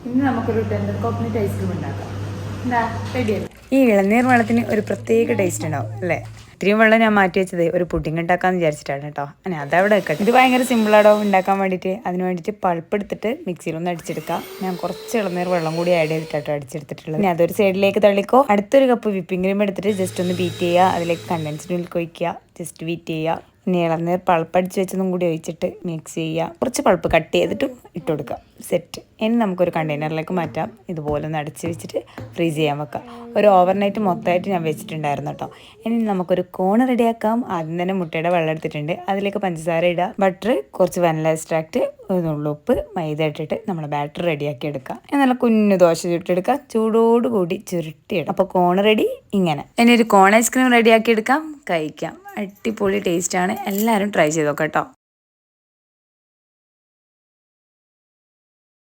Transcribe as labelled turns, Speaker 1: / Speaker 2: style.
Speaker 1: ഇന്ന് നമുക്കൊരു tender coconut ice cream ഉണ്ടാക്കാം. എന്താ റെഡിയല്ലേ? ഈ ഇളനീർ വെള്ളത്തിന് ഒരു പ്രത്യേക ടേസ്റ്റ് ഉണ്ടാവും അല്ലേ? ഇത്രയും വെള്ളം ഞാൻ മാറ്റി വെച്ചത് ഒരു പുഡിംഗ് ഉണ്ടാക്കാമെന്ന് വിചാരിച്ചിട്ടാണ് കേട്ടോ. അതവിടെ വെക്കട്ടെ. ഇത് ഭയങ്കര സിമ്പിളാടോ ഉണ്ടാക്കാൻ വേണ്ടിയിട്ട്. അതിന് വേണ്ടിയിട്ട് പൾപ്പ് എടുത്തിട്ട് മിക്സിയിലൊന്ന് അടിച്ചെടുക്കാം. ഞാൻ കുറച്ച് ഇളനീർ വെള്ളം കൂടി ആഡ് ചെയ്തിട്ടാട്ടോ അടിച്ചെടുത്തിട്ടുള്ളത്. ഇനി അതൊരു സൈഡിലേക്ക് തള്ളിക്കോ. അടുത്തൊരു കപ്പ് വിപ്പിംഗ് ക്രീം എടുത്തിട്ട് ജസ്റ്റ് ഒന്ന് ബീറ്റ് ചെയ്യുക. അതിലേക്ക് കണ്ടൻസ്ഡ് മിൽക്ക് ഒഴിക്കുക. ജസ്റ്റ് ബീറ്റ് ചെയ്യുക. ഇനി ഇളനീർ പൾപ്പ് അടിച്ച് വെച്ചതും കൂടി ഒഴിച്ചിട്ട് മിക്സ് ചെയ്യുക. കുറച്ച് പൾപ്പ് കട്ട് ചെയ്തിട്ടും ഇട്ട് കൊടുക്കുക. സെറ്റ്. ഇനി നമുക്കൊരു കണ്ടെയ്നറിലേക്ക് മാറ്റാം. ഇതുപോലെ ഒന്ന് അടച്ച് വെച്ചിട്ട് ഫ്രീസ് ചെയ്യാൻ വെക്കാം. ഒരു ഓവർനൈറ്റ് മൊത്തമായിട്ട് ഞാൻ വെച്ചിട്ടുണ്ടായിരുന്നു കേട്ടോ. ഇനി നമുക്കൊരു കോൺ റെഡിയാക്കാം. ആദ്യം തന്നെ മുട്ടയുടെ വെള്ളം എടുത്തിട്ടുണ്ട്. അതിലേക്ക് പഞ്ചസാര ഇടുക, ബട്ടർ, കുറച്ച് വാനില എക്സ്ട്രാക്റ്റ്, ഒരു നുള്ളുപ്പ്, മൈദ ഇട്ടിട്ട് നമ്മൾ ബാറ്റർ റെഡിയാക്കി എടുക്കാം. നല്ല കുഞ്ഞു ദോശ ചുട്ടെടുക്കുക. ചൂടോടുകൂടി ചുരുട്ടിയിടും. അപ്പോൾ കോൺ റെഡി. ഇങ്ങനെ ഇനി ഒരു കോൺ ഐസ്ക്രീം റെഡിയാക്കി എടുക്കാം, കഴിക്കാം. അടിപൊളി ടേസ്റ്റാണ്. എല്ലാവരും ട്രൈ ചെയ്ത് നോക്കാം കേട്ടോ.